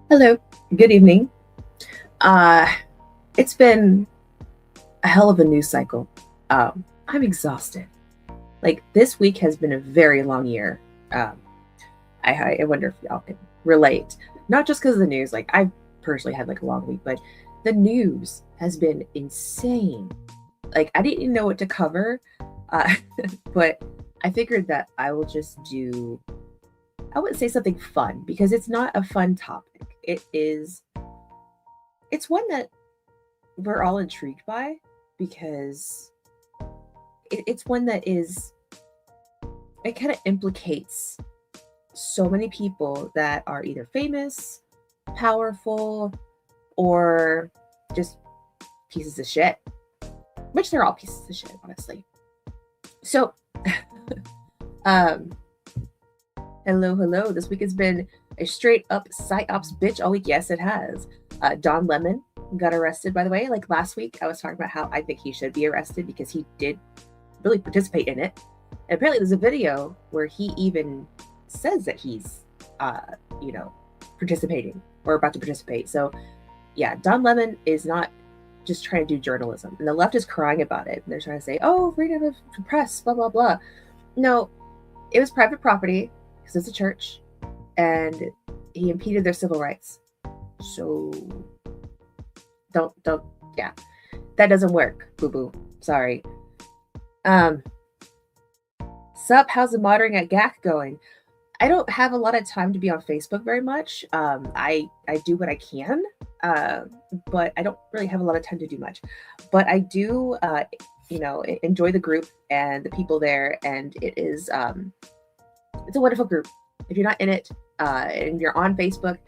Hello, good evening. Uh, it's been a hell of a news cycle. I'm exhausted. Like, this week has been a very long year. Um, I wonder if y'all can relate. Not just because of the news, like, I personally had like a long week, but the news has been insane. Like, I didn't know what to cover, uh, but I figured that I will just do, I wouldn't say something fun because it's not a fun topic. It's one that we're all intrigued by because it's one that it kind of implicates so many people that are either famous, powerful, or just pieces of shit, which they're all pieces of shit, honestly. So, um, hello. This week has been a straight up psyops bitch all week. Yes, it has. Don Lemon got arrested, by the way. Like last week, I was talking about how I think he should be arrested because he did really participate in it. And apparently, there's a video where he even says that he's, uh, you know, participating or about to participate. So, yeah, Don Lemon is not just trying to do journalism, and the left is crying about it. And they're trying to say, "Oh, freedom of press, blah blah blah." No, it was private property because it's a church, and he impeded their civil rights. So, don't, yeah, that doesn't work. Boo boo. Sorry. Um, Sup, how's the monitoring at GAC going? I don't have a lot of time to be on Facebook very much. I do what I can, uh, but I don't really have a lot of time to do much. But I do, enjoy the group and the people there, and it's a wonderful group. If you're not in it, and you're on Facebook,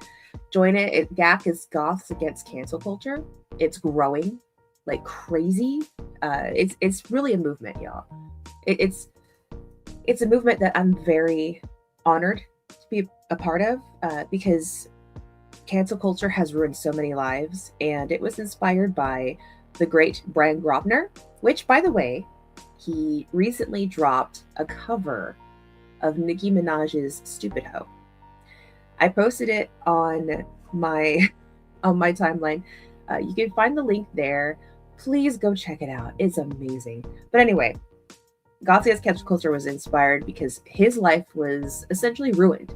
join it. GAC is Goths Against Cancel Culture. It's growing like crazy. It's really a movement, y'all. It's a movement that I'm very honored to be a part of because cancel culture has ruined so many lives, and it was inspired by the great Brian Grobner, which, by the way, he recently dropped a cover of Nicki Minaj's "Stupid Hoe." I posted it on my on my timeline. You can find the link there. Please go check it out. It's amazing. But anyway, Gothlia's cancel culture was inspired because his life was essentially ruined.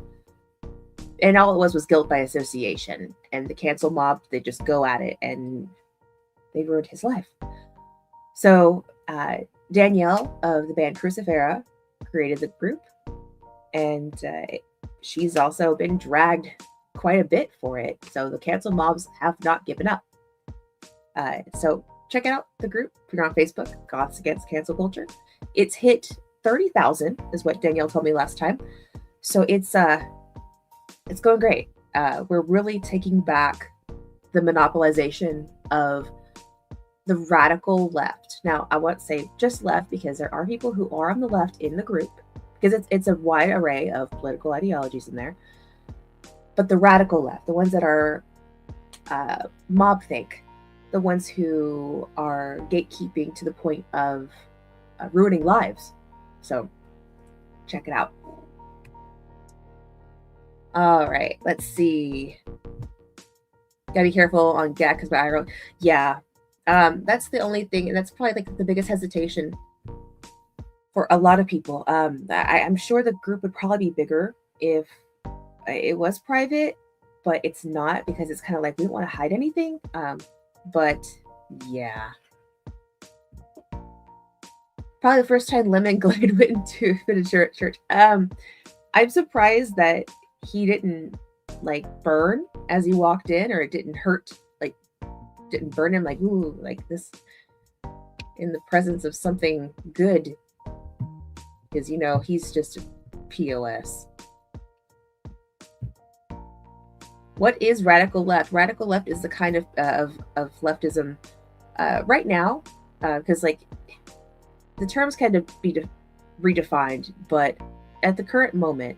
And all it was guilt by association. And the cancel mob, they just go at it and they ruined his life. So Danielle of the band Crucifera created the group. And she's also been dragged quite a bit for it. So the cancel mobs have not given up. So check out the group if you're on Facebook, Goths Against Cancel Culture. It's hit 30,000 is what Danielle told me last time. So it's going great. We're really taking back the monopolization of the radical left. Now, I won't say just left because there are people who are on the left in the group because it's a wide array of political ideologies in there. But the radical left, the ones that are mob think, the ones who are gatekeeping to the point of ruining lives. So check it out. All right, let's see. Gotta be careful on GAC because my eye roll. Yeah, that's the only thing, and that's probably like the biggest hesitation for a lot of people. I'm sure the group would probably be bigger if it was private, but it's not because it's kind of like we don't want to hide anything. But yeah, probably the first time Lemon Glade went into the church. I'm surprised that he didn't like burn as he walked in, or it didn't hurt, like didn't burn him like ooh, like this in the presence of something good, because he's just a POS. What is radical left? Radical left is the kind of leftism right now, because like the terms kind of be redefined, but at the current moment,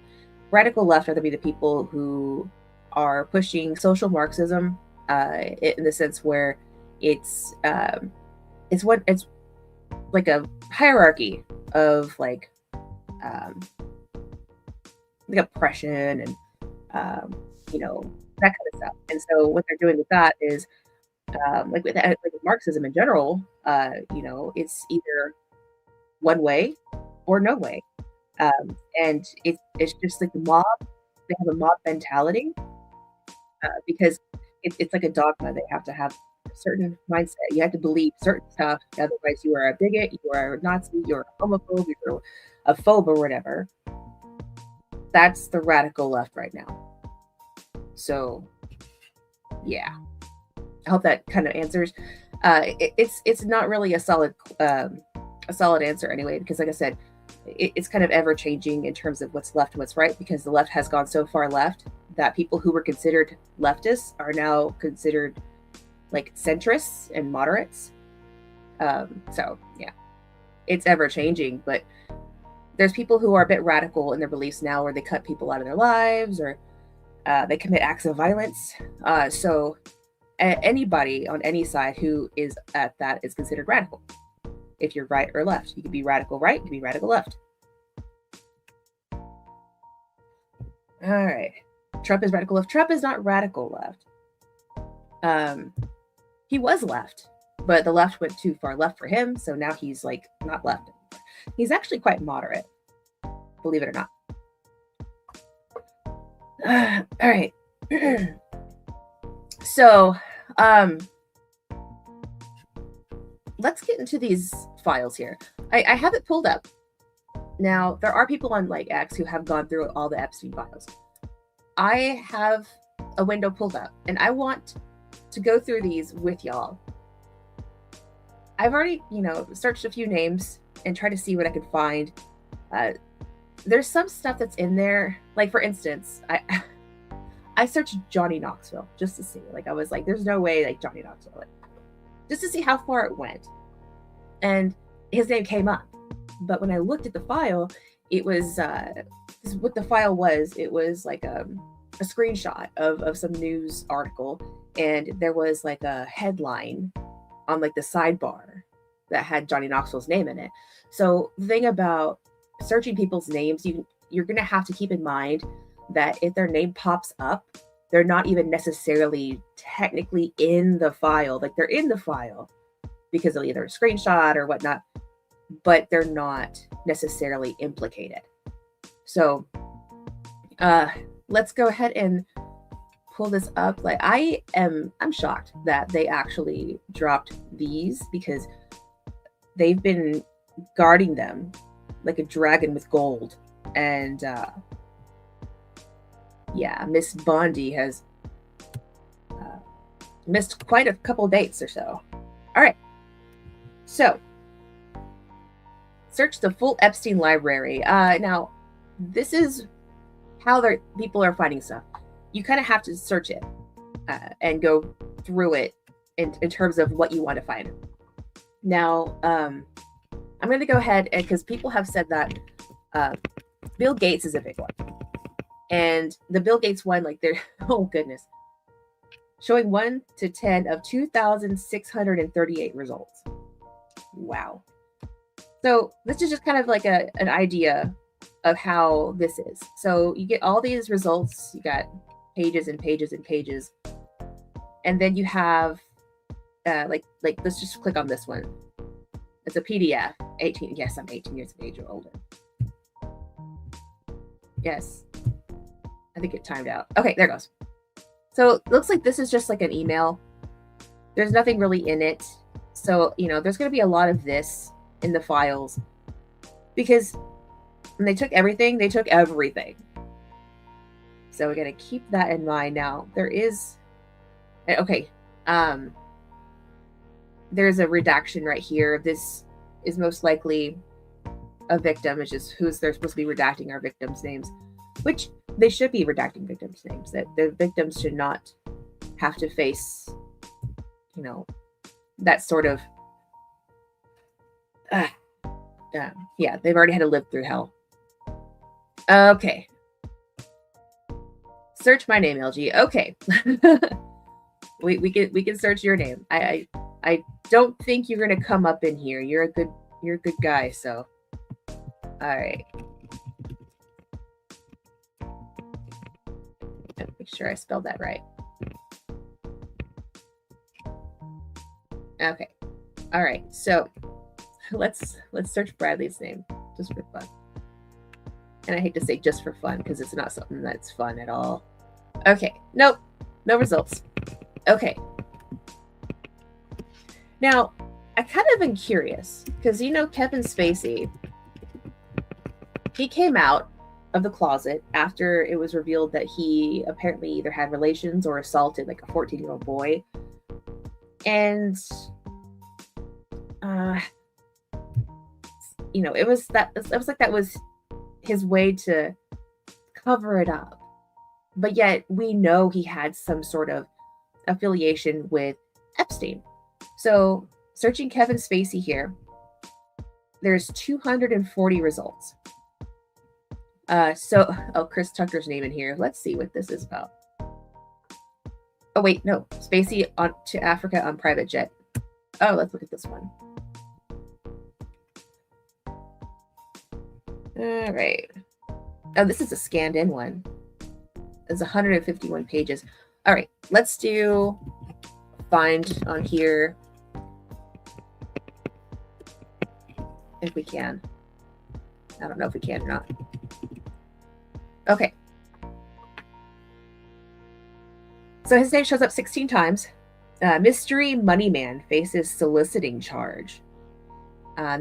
radical left are going to be the people who are pushing social Marxism in the sense where it's like a hierarchy of like oppression and that kind of stuff. And so what they're doing with that is with Marxism in general, it's either one way or no way. And it's just like the mob, they have a mob mentality because it's like a dogma. They have to have a certain mindset. You have to believe certain stuff. Otherwise, you are a bigot, you are a Nazi, you're a homophobe, you're a phobe or whatever. That's the radical left right now. So, yeah, I hope that kind of answers. It's not really a solid answer anyway, because like I said, it's kind of ever changing in terms of what's left and what's right, because the left has gone so far left that people who were considered leftists are now considered like centrists and moderates. So yeah, it's ever changing, but there's people who are a bit radical in their beliefs now, where they cut people out of their lives or they commit acts of violence. So anybody on any side who is at that is considered radical. If you're right or left, you can be radical right, you can be radical left. All right. Trump is radical left. Trump is not radical left. He was left, but the left went too far left for him, so now he's like not left anymore. He's actually quite moderate, believe it or not. All right. So, let's get into these files here. I have it pulled up. Now, there are people on like X who have gone through all the Epstein files. I have a window pulled up, and I want to go through these with y'all. I've already, searched a few names and tried to see what I could find. There's some stuff that's in there. Like, for instance, I searched Johnny Knoxville just to see. Like, I was like, there's no way, like, Johnny Knoxville. Like, just to see how far it went. And his name came up. But when I looked at the file, it was, what the file was, it was like a screenshot of some news article. And there was like a headline on like the sidebar that had Johnny Knoxville's name in it. So the thing about searching people's names, you're going to have to keep in mind that if their name pops up, they're not even necessarily technically in the file. Like, they're in the file because of either a screenshot or whatnot, but they're not necessarily implicated. So let's go ahead and pull this up. Like, I'm shocked that they actually dropped these, because they've been guarding them like a dragon with gold. And yeah, Miss Bondi has missed quite a couple dates or so. All right. So, search the full Epstein library. Now, this is how people are finding stuff. You kind of have to search it and go through it in terms of what you want to find. Now, I'm going to go ahead, and because people have said that Bill Gates is a big one. And the Bill Gates one, like, they're, oh goodness, showing 1 to 10 of 2,638 results. Wow. So this is just kind of like an idea of how this is. So you get all these results. You got pages and pages and pages. And then you have, like let's just click on this one. It's a PDF. 18. Yes, I'm 18 years of age or older. Yes. I think it timed out. Okay, there it goes. So it looks like this is just like an email. There's nothing really in it. So, there's going to be a lot of this in the files, because when they took everything, they took everything. So we got to keep that in mind. Now, there is, okay, there's a redaction right here. This is most likely a victim. It's just they're supposed to be redacting our victims' names, which they should be redacting victims' names. That the victims should not have to face, that sort of, yeah, they've already had to live through hell. Okay. Search my name, LG. Okay. we can search your name. I don't think you're gonna come up in here. You're a good guy, so. Alright. Make sure I spelled that right. Okay. All right. So let's search Bradley's name just for fun. And I hate to say just for fun because it's not something that's fun at all. Okay. Nope. No results. Okay. Now, I kind of been curious because Kevin Spacey, he came out of the closet after it was revealed that he apparently either had relations or assaulted like a 14-year-old boy. And it was like that was his way to cover it up. But yet we know he had some sort of affiliation with Epstein. So searching Kevin Spacey here, there's 240 results. Chris Tucker's name in here. Let's see what this is about. Oh, wait, no. Spacey to Africa on private jet. Oh, let's look at this one. All right. Oh, this is a scanned in one. It's 151 pages. All right, let's do find on here if we can. I don't know if we can or not. Okay. So his name shows up 16 times. Mystery Money Man faces soliciting charge.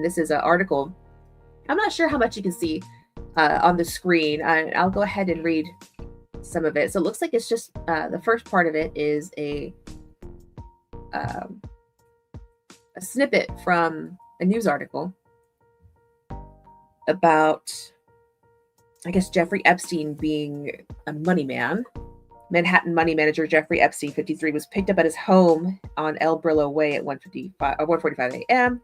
This is an article. I'm not sure how much you can see on the screen. I'll go ahead and read some of it. So it looks like it's just the first part of it is a snippet from a news article about, I guess, Jeffrey Epstein being a money man. Manhattan money manager Jeffrey Epstein, 53, was picked up at his home on El Brillo Way at 1:45 a.m.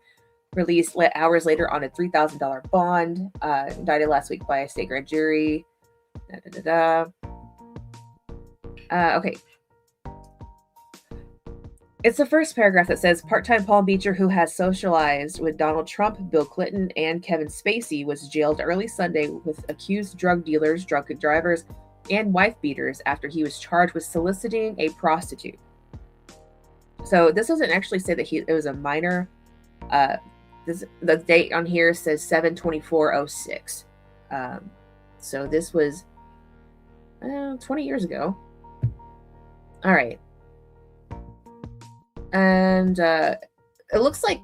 Released hours later on a $3,000 bond. Indicted last week by a state grand jury. Okay. It's the first paragraph that says, part-time Palm Beacher who has socialized with Donald Trump, Bill Clinton, and Kevin Spacey was jailed early Sunday with accused drug dealers, drunken drivers, and wife beaters after he was charged with soliciting a prostitute. So this doesn't actually say that it was a minor. The date on here says 7/24/06. So this was 20 years ago. All right. And it looks like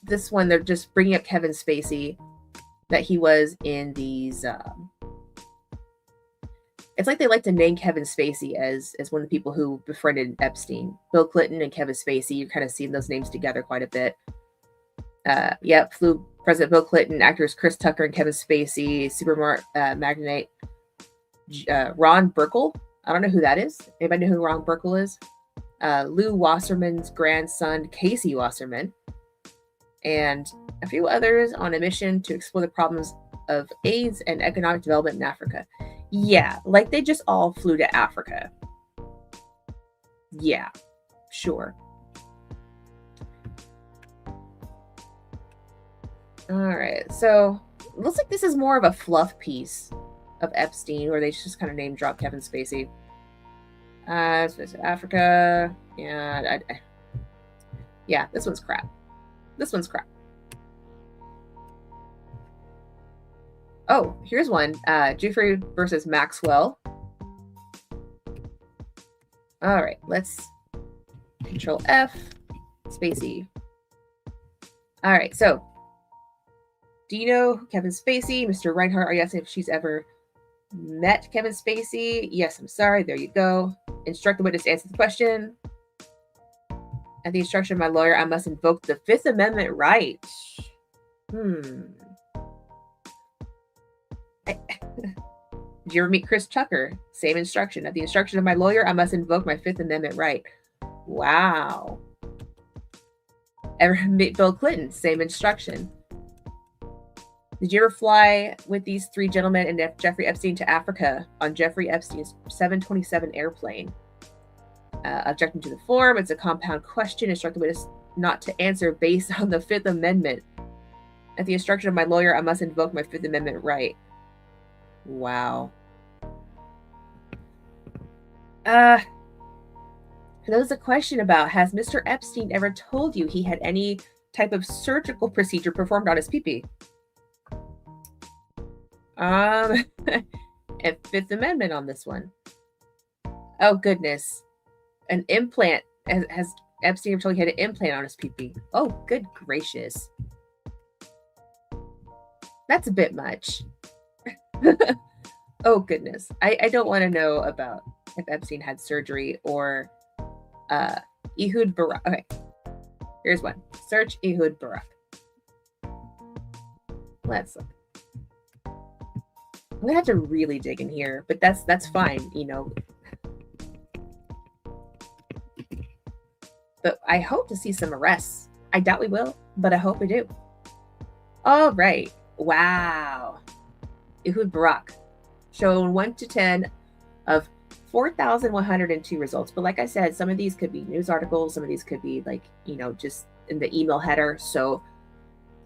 this one, they're just bringing up Kevin Spacey, that he was in these... it's like they like to name Kevin Spacey as one of the people who befriended Epstein. Bill Clinton and Kevin Spacey, you're kind of seeing those names together quite a bit. Flew President Bill Clinton, actors Chris Tucker and Kevin Spacey, magnate Ron Burkle. I don't know who that is. Anybody know who Ron Burkle is? Lou Wasserman's grandson, Casey Wasserman, and a few others on a mission to explore the problems of AIDS and economic development in Africa. Yeah, like they just all flew to Africa. Yeah, sure. All right, so it looks like this is more of a fluff piece of Epstein, where they just kind of name drop Kevin Spacey. Africa, yeah, this one's crap. This one's crap. Oh, here's one. Jeffrey versus Maxwell. All right, let's Control F, Spacey. All right, so do you know Kevin Spacey? Mr. Reinhardt, are you asking if she's ever met Kevin Spacey? Yes, I'm sorry. There you go. Instruct the witness to answer the question. At the instruction of my lawyer, I must invoke the Fifth Amendment right. Did you ever meet Chris Tucker? Same instruction. At the instruction of my lawyer, I must invoke my Fifth Amendment right. Wow. Ever meet Bill Clinton? Same instruction. Did you ever fly with these three gentlemen and Jeffrey Epstein to Africa on Jeffrey Epstein's 727 airplane? Objecting to the form, it's a compound question. Instruct the witness not to answer based on the Fifth Amendment. At the instruction of my lawyer, I must invoke my Fifth Amendment right. Wow. Uh, there was a question about, has Mr. Epstein ever told you he had any type of surgical procedure performed on his pee-pee? Um, a Fifth Amendment on this one. Oh, goodness. An implant. Has Epstein ever told you he had an implant on his pee-pee? Oh, good gracious. That's a bit much. Oh, goodness. I don't want to know about if Epstein had surgery or uh, Ehud Barak. Okay, here's one. Search Ehud Barak. Let's look. I'm gonna have to really dig in here, but that's fine, you know. But I hope to see some arrests. I doubt we will, but I hope we do. All right. Wow. Ehud Barak. Shown 1 to 10 of 4,102 results. But like I said, some of these could be news articles, some of these could be like, you know, just in the email header. So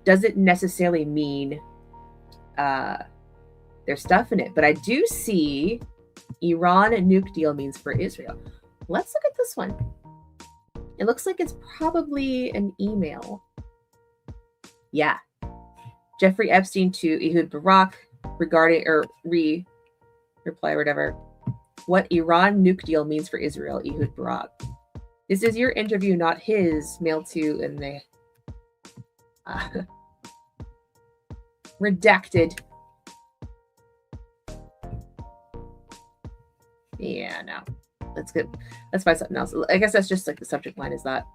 doesn't necessarily mean there's stuff in it. But I do see Iran nuke deal means for Israel. Let's look at this one. It looks like it's probably an email. Yeah. Jeffrey Epstein to Ehud Barak regarding or reply whatever. What Iran nuke deal means for Israel, Ehud Barak. This is your interview, not his, mailed to in the redacted. Yeah, no. Let's find something else. I guess that's just like the subject line is that.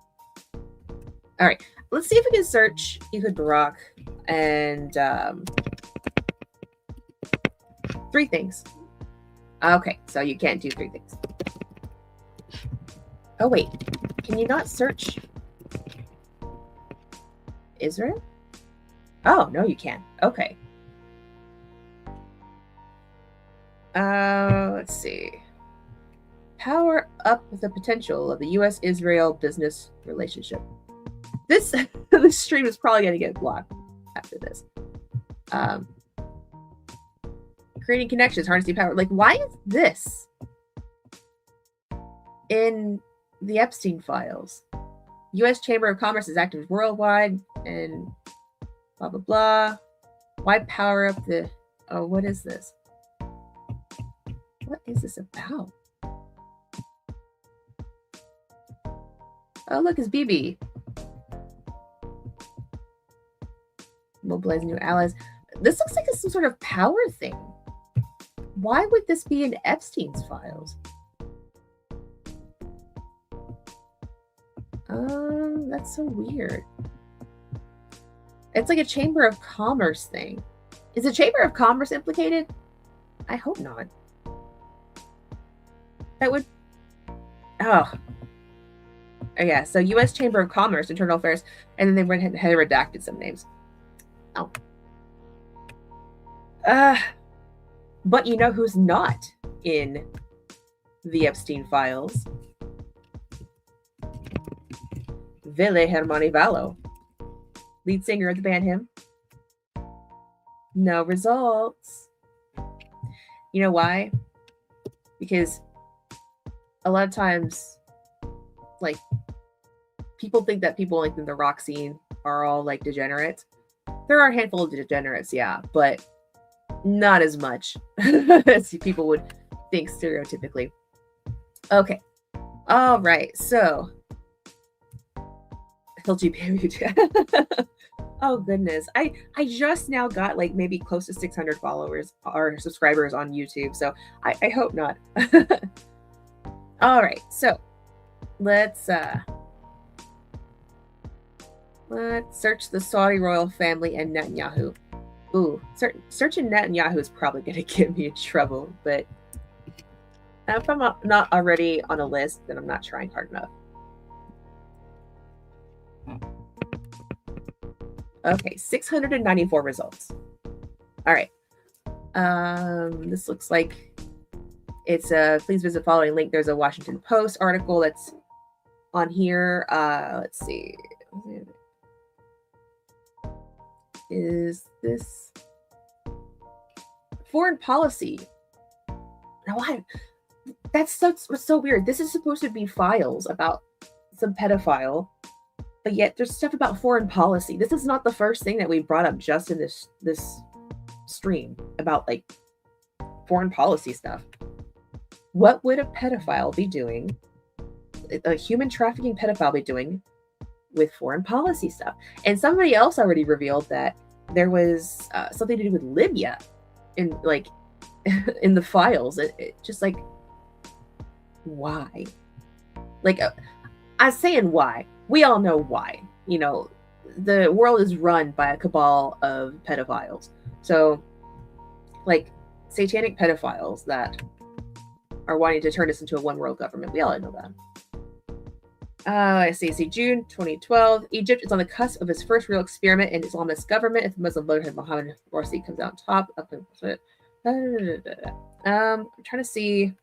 All right. Let's see if we can search Ehud Barak and 3 things. Okay, so you can't do 3 things. Oh, wait. Can you not search Israel? Oh, no, you can. Okay. Let's see. Power up the potential of the U.S.-Israel business relationship. This stream is probably going to get blocked after this. Creating connections, harnessing power. Like, why is this in the Epstein files? U.S. Chamber of Commerce is active worldwide and blah, blah, blah. Why power up the... Oh, what is this? What is this about? Oh, look, it's BB. Mobilize new allies. This looks like it's some sort of power thing. Why would this be in Epstein's files? That's so weird. It's like a Chamber of Commerce thing. Is the Chamber of Commerce implicated? I hope not. That would... Oh, yeah, so U.S. Chamber of Commerce, Internal Affairs, and then they went ahead and redacted some names. Oh. But you know who's not in the Epstein files? Ville Hermanivalo, lead singer of the band Him. No results. You know why? Because a lot of times, like, people think that people like in the rock scene are all like degenerates. There are a handful of degenerates, yeah, but not as much as people would think stereotypically. Okay. All right. So, LGBT. Oh goodness. I just now got like maybe close to 600 followers or subscribers on YouTube, so I hope not. All right. So, let's search the Saudi royal family and Netanyahu. Ooh, searching Netanyahu is probably going to get me in trouble, but if I'm not already on a list, then I'm not trying hard enough. Okay, 694 results. All right. This looks like it's please visit following link. There's a Washington Post article that's on here. Let's see. Is this foreign policy? Now, That's so weird. This is supposed to be files about some pedophile, but yet there's stuff about foreign policy. This is not the first thing that we brought up just in this stream about like foreign policy stuff. What would a pedophile be doing? A human trafficking pedophile be doing with foreign policy stuff? And somebody else already revealed that there was something to do with Libya in like in the files. It just like, why? Like, I'm saying why. We all know why. You know, the world is run by a cabal of pedophiles. So, like, satanic pedophiles that are wanting to turn us into a one world government. We all know that. I see. June 2012. Egypt is on the cusp of its first real experiment in Islamist government. If the Muslim Brotherhood Mohammed Morsi comes out on top. I'm trying to see.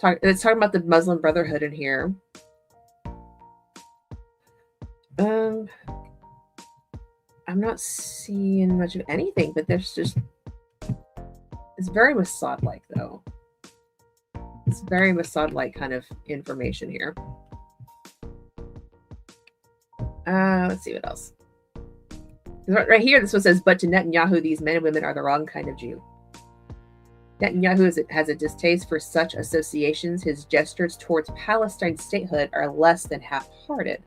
It's talking about the Muslim Brotherhood in here. I'm not seeing much of anything, but there's just, it's very Mossad-like though. It's very Mossad-like kind of information here. Let's see what else. Right here, this one says, but to Netanyahu, these men and women are the wrong kind of Jew. Netanyahu has a distaste for such associations. His gestures towards Palestine statehood are less than half-hearted.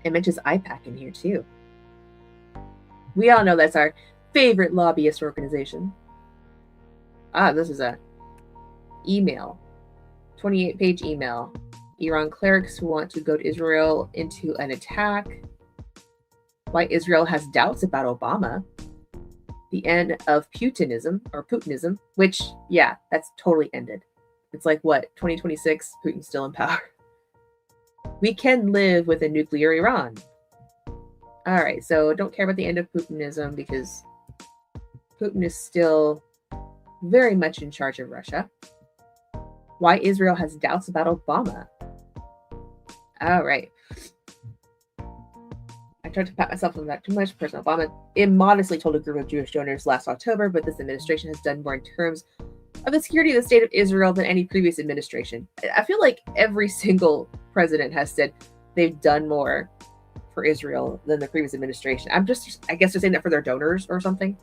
It mentions IPAC in here too. We all know that's our favorite lobbyist organization. This is a email, 28-page email. Iran clerics who want to goad Israel into an attack. Why Israel has doubts about Obama. The end of Putinism, which, yeah, that's totally ended. It's like, what, 2026? Putin's still in power. We can live with a nuclear Iran. All right, so don't care about the end of Putinism because Putin is still very much in charge of Russia. Why Israel has doubts about Obama. All right. I tried to pat myself on the back too much. President Obama immodestly told a group of Jewish donors last October, but this administration has done more in terms of the security of the state of Israel than any previous administration. I feel like every single president has said they've done more for Israel than the previous administration. I guess they're saying that for their donors or something.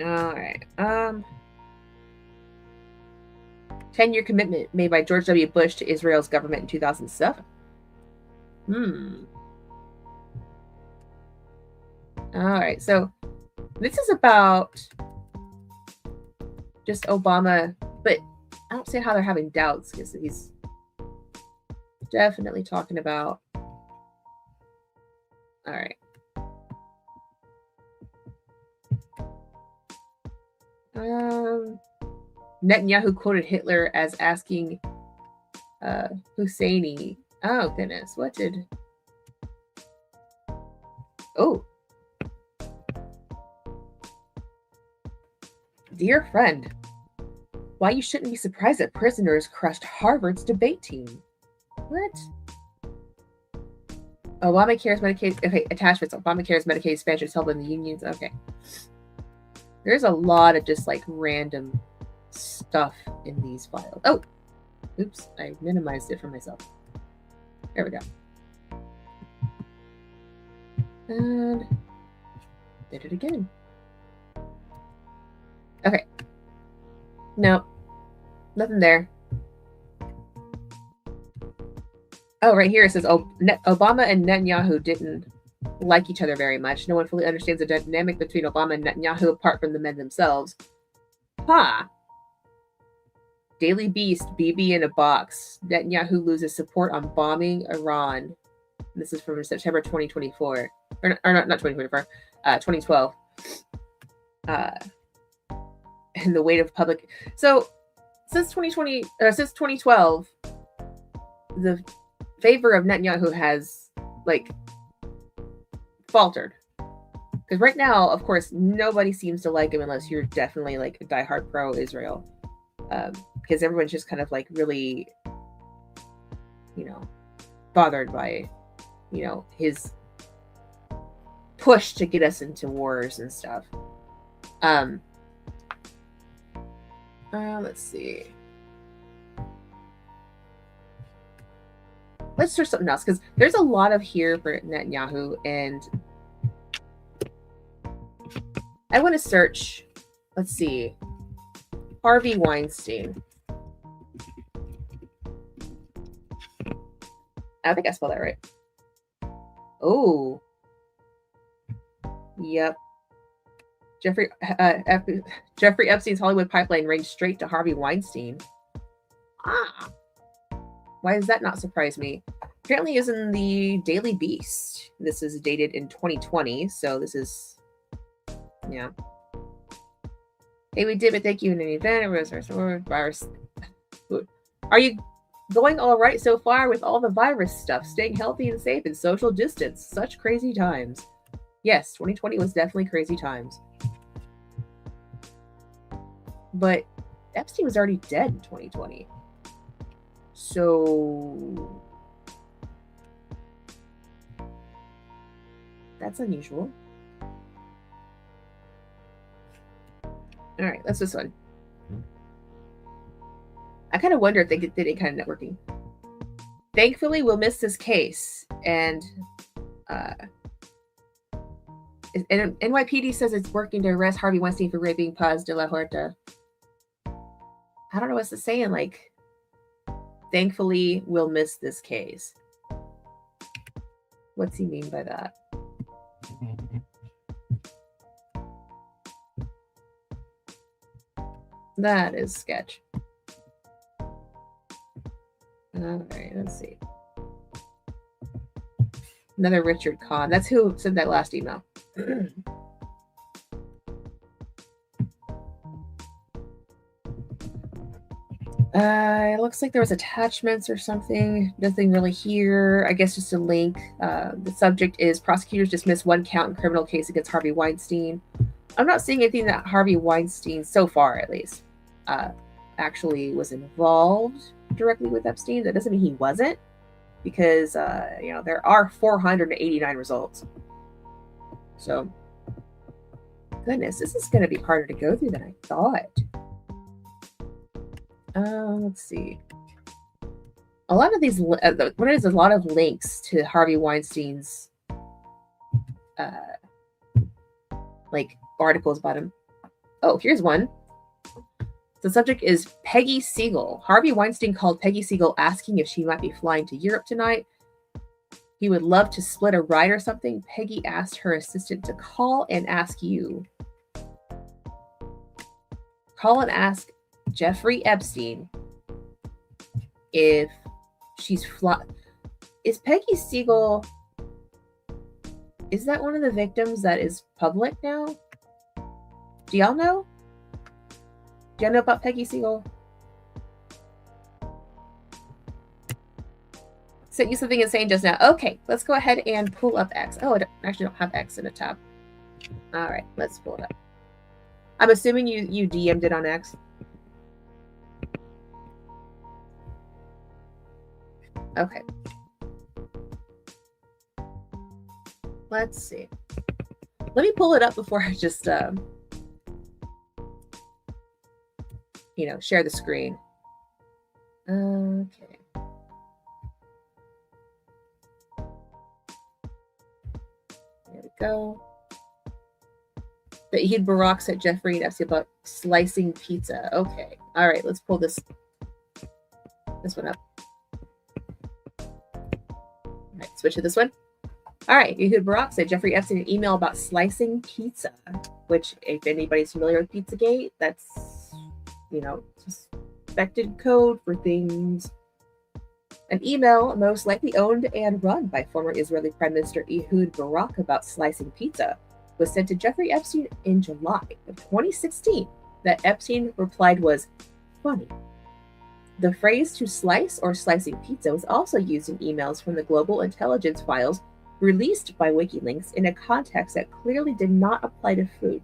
All right. 10-year commitment made by George W. Bush to Israel's government in 2007. All right, so this is about just Obama, but I don't see how they're having doubts because he's definitely talking about. All right. Netanyahu quoted Hitler as asking Husseini. Oh, goodness. What did... Oh. Dear friend, why you shouldn't be surprised that prisoners crushed Harvard's debate team. What? Obamacare's Medicaid... Okay, attachments. Obamacare's Medicaid expansion is held in the unions. Okay. There's a lot of just, like, random stuff in these files. Oh! Oops, I minimized it for myself. There we go. And did it again. Okay. Nope. Nothing there. Oh, right here it says Obama and Netanyahu didn't like each other very much. No one fully understands the dynamic between Obama and Netanyahu apart from the men themselves. Daily Beast, BB in a box. Netanyahu loses support on bombing Iran. This is from September 2024. Or not 2024, 2012. And the weight of public... So, since 2012, the favor of Netanyahu has, like, faltered. Because right now, of course, nobody seems to like him unless you're definitely, like, a diehard pro-Israel. Because everyone's just kind of, like, really, you know, bothered by, you know, his push to get us into wars and stuff. Let's see. Let's search something else, because there's a lot of here for Netanyahu, and I want to search, let's see, Harvey Weinstein. I think I spelled that right. Oh. Yep. Jeffrey Epstein's Hollywood pipeline ranged straight to Harvey Weinstein. Ah. Why does that not surprise me? Apparently is in the Daily Beast. This is dated in 2020, so this is, yeah. Hey, we did, but thank you in any event. Virus. Are you going all right so far with all the virus stuff? Staying healthy and safe and social distance. Such crazy times. Yes, 2020 was definitely crazy times. But Epstein was already dead in 2020. So that's unusual. All right, that's this one. I kind of wonder if they did any kind of networking. Thankfully, we'll miss this case. And NYPD says it's working to arrest Harvey Weinstein for raping Paz de la Huerta. I don't know what's to say. And like, thankfully, we'll miss this case. What's he mean by that? That is sketch. All right, let's see. Another Richard Kahn. That's who sent that last email. It looks like there was attachments or something. Nothing really here. I guess just a link. The subject is prosecutors dismiss one count in criminal case against Harvey Weinstein. I'm not seeing anything that Harvey Weinstein, so far at least, actually was involved directly with Epstein. That doesn't mean he wasn't, because there are 489 results. So, goodness, this is going to be harder to go through than I thought. Let's see. A lot of these, what is a lot of links to Harvey Weinstein's, like articles about him. Oh, here's one. The subject is Peggy Siegel. Harvey Weinstein called Peggy Siegel asking if she might be flying to Europe tonight. He would love to split a ride or something. Peggy asked her assistant to call and ask you. Call and ask Jeffrey Epstein if she's Is Peggy Siegel, is that one of the victims that is public now? Do y'all know? Do y'all know about Peggy Siegel? Sent you something insane just now. Okay, let's go ahead and pull up X. Oh, I actually don't have X in a tab. All right, let's pull it up. I'm assuming you DM'd it on X. Okay. Let's see. Let me pull it up before I just, share the screen. Okay. There we go. But Ehud Barak at Jeffrey and Epstein about slicing pizza. Okay. All right. Let's pull this one up. All right. Switch to this one. All right. Ehud Barak said Jeffrey Epstein an email about slicing pizza, which, if anybody's familiar with Pizzagate, that's, suspected code for things. An email most likely owned and run by former Israeli Prime Minister Ehud Barak about slicing pizza was sent to Jeffrey Epstein in July of 2016 that Epstein replied was funny. The phrase to slice or slicing pizza was also used in emails from the global intelligence files released by WikiLeaks in a context that clearly did not apply to food.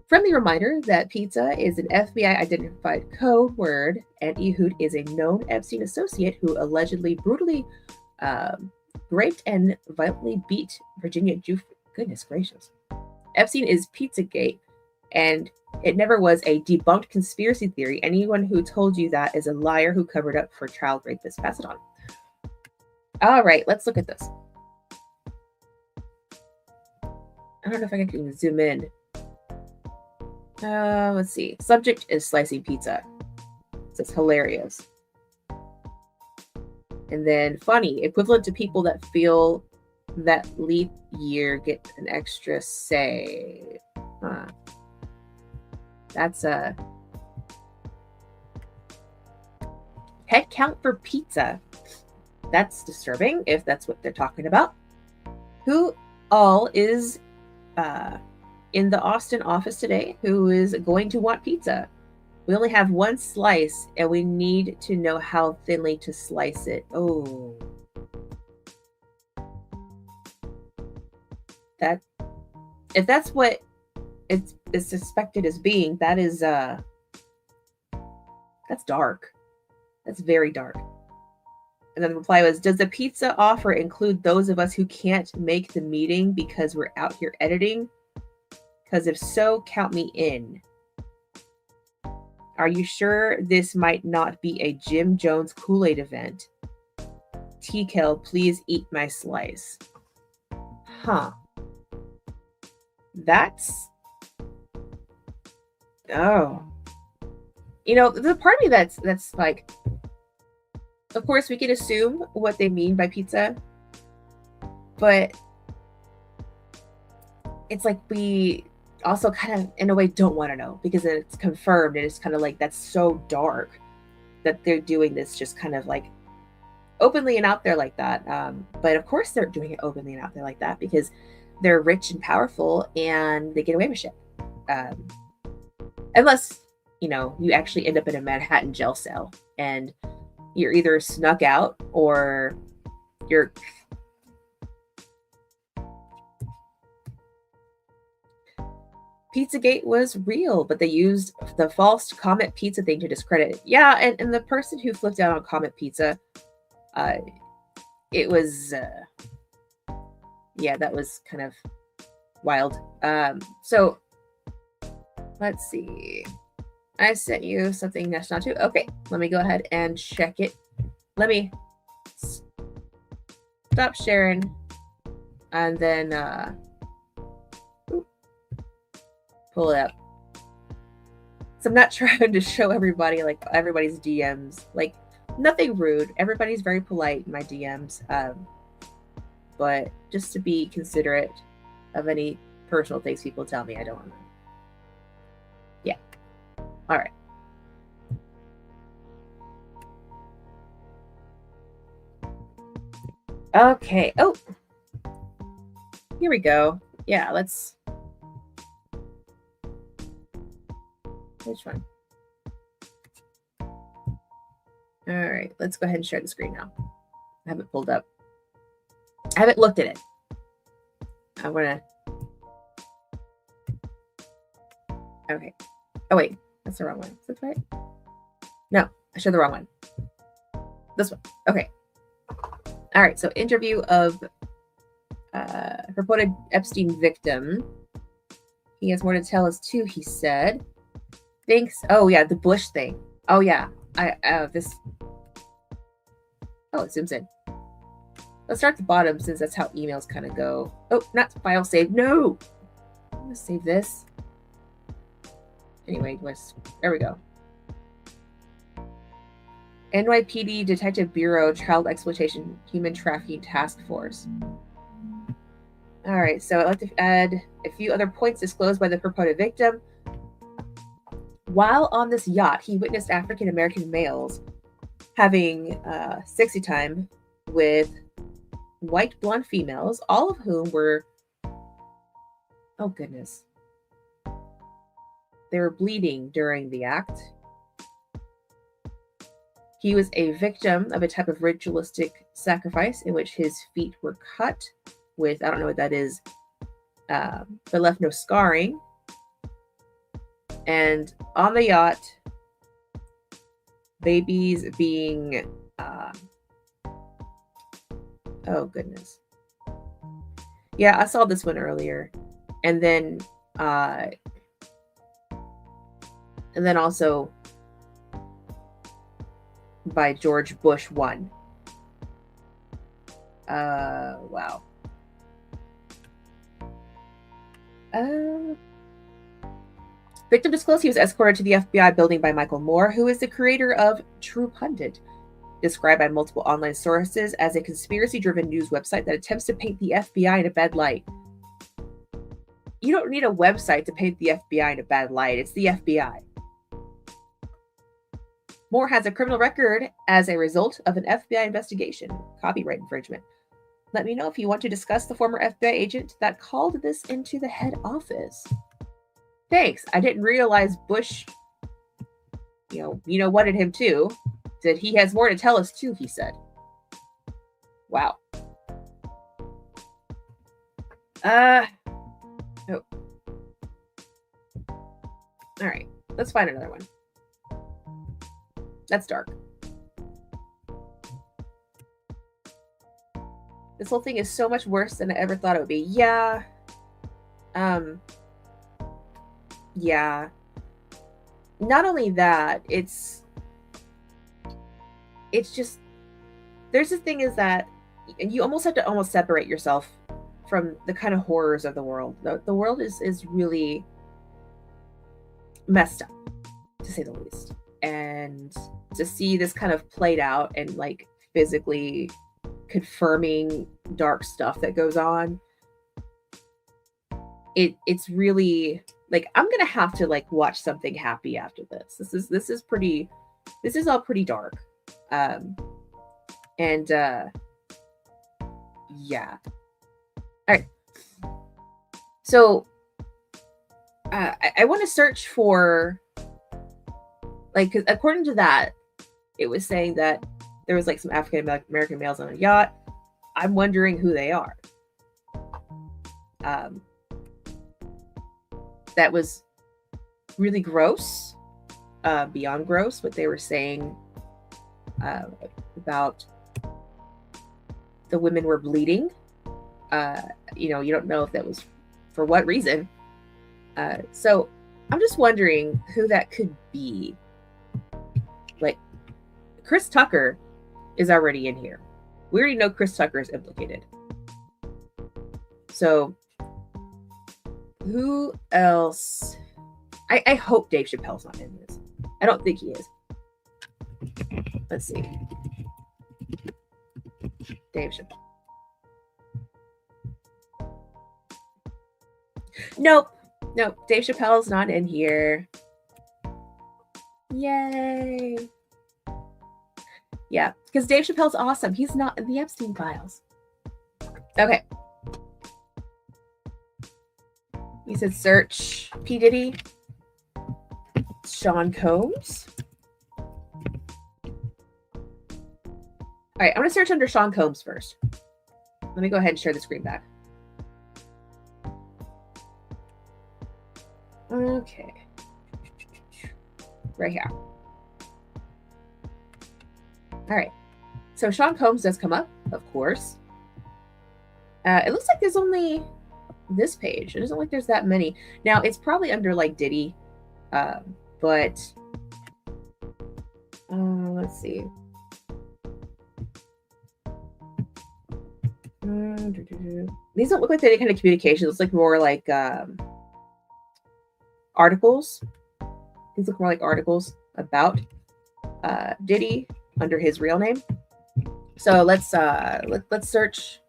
Friendly reminder that pizza is an FBI-identified code word, and Ehud is a known Epstein associate who allegedly brutally raped and violently beat Virginia Giuffre. Goodness gracious. Epstein is Pizzagate, and it never was a debunked conspiracy theory. Anyone who told you that is a liar who covered up for child rapists. Pass it on. All right, let's look at this. I don't know if I can zoom in. Let's see. Subject is slicing pizza. It's hilarious. And then funny, equivalent to people that feel that leap year get an extra say. Huh. That's a head count for pizza. That's disturbing if that's what they're talking about. Who all is in the Austin office today who is going to want pizza? We only have one slice and we need to know how thinly to slice it. Oh. That, if that's what it's suspected as being, that is that's dark. That's very dark. And then the reply was, does the pizza offer include those of us who can't make the meeting because we're out here editing? Because if so, count me in. Are you sure this might not be a Jim Jones Kool-Aid event? T-Kel, please eat my slice. Huh. That's... Oh. You know, the part of me that's like... Of course, we can assume what they mean by pizza. But... it's like we... also kind of in a way don't want to know because it's confirmed and it's kind of like that's so dark that they're doing this just kind of like openly and out there like that. But of course they're doing it openly and out there like that because they're rich and powerful and they get away with shit. Unless, you know, you actually end up in a Manhattan jail cell and you're either snuck out or you're... Pizzagate was real, but they used the false Comet Pizza thing to discredit it. Yeah, and the person who flipped out on Comet Pizza, it was, yeah, that was kind of wild. So, let's see. I sent you something that's not too. Okay, let me go ahead and check it. Let me stop sharing, and then, pull it up. So I'm not trying to show everybody like everybody's DMs. Like nothing rude. Everybody's very polite in my DMs. But just to be considerate of any personal things people tell me, I don't want to. Yeah. All right. Okay. Oh. Here we go. Yeah, let's... Which one? All right, let's go ahead and share the screen now. I have it pulled up. I haven't looked at it. I want to... Okay. Oh, wait. That's the wrong one. Is that right? No, I showed the wrong one. This one. Okay. All right, so interview of purported Epstein victim. He has more to tell us, too, he said. Thanks. Oh, yeah, the Bush thing. Oh, yeah. This... Oh, it zooms in. Let's start at the bottom since that's how emails kind of go. Oh, not file save. No! I'm going to save this. Anyway, there we go. NYPD Detective Bureau Child Exploitation Human Trafficking Task Force. All right, so I'd like to add a few other points disclosed by the purported victim. While on this yacht, he witnessed African-American males having sexy time with white blonde females, all of whom were, oh goodness, they were bleeding during the act. He was a victim of a type of ritualistic sacrifice in which his feet were cut with, I don't know what that is, but left no scarring. And on the yacht, babies being Oh, goodness. Yeah, I saw this one earlier. And then also by George Bush 1. Wow. Victim disclosed he was escorted to the FBI building by Michael Moore, who is the creator of True Pundit, described by multiple online sources as a conspiracy-driven news website that attempts to paint the FBI in a bad light. You don't need a website to paint the FBI in a bad light. It's the FBI. Moore has a criminal record as a result of an FBI investigation. Copyright infringement. Let me know if you want to discuss the former FBI agent that called this into the head office. Thanks. I didn't realize Bush, wanted him too. Said he has more to tell us too, he said. Wow. Oh. All right. Let's find another one. That's dark. This whole thing is so much worse than I ever thought it would be. Yeah. Yeah. Not only that, it's just, there's the thing is that you almost have to separate yourself from the kind of horrors of the world. The world is really messed up, to say the least. And to see this kind of played out and like physically confirming dark stuff that goes on, it's really like, I'm gonna have to like watch something happy after this. This is all pretty dark. Yeah. All right. So I want to search for, like, 'cause according to that, it was saying that there was like some African American males on a yacht. I'm wondering who they are. That was really gross, beyond gross, what they were saying about the women were bleeding. You don't know if that was for what reason. So I'm just wondering who that could be. Like, Chris Tucker is already in here. We already know Chris Tucker is implicated. So who else? I hope Dave Chappelle's not in this. I don't think he is. Let's see. Dave Chappelle. Nope. Dave Chappelle's not in here. Yay. Yeah, because Dave Chappelle's awesome. He's not in the Epstein files. Okay. He said search P. Diddy, Sean Combs. All right, I'm going to search under Sean Combs first. Let me go ahead and share the screen back. Okay. Right here. All right. So Sean Combs does come up, of course. It looks like there's only this page. It doesn't look like there's that many. Now, it's probably under like Diddy, but let's see. These don't look like any kind of communication. It looks like more like articles. These look more like articles about Diddy under his real name. So let's search.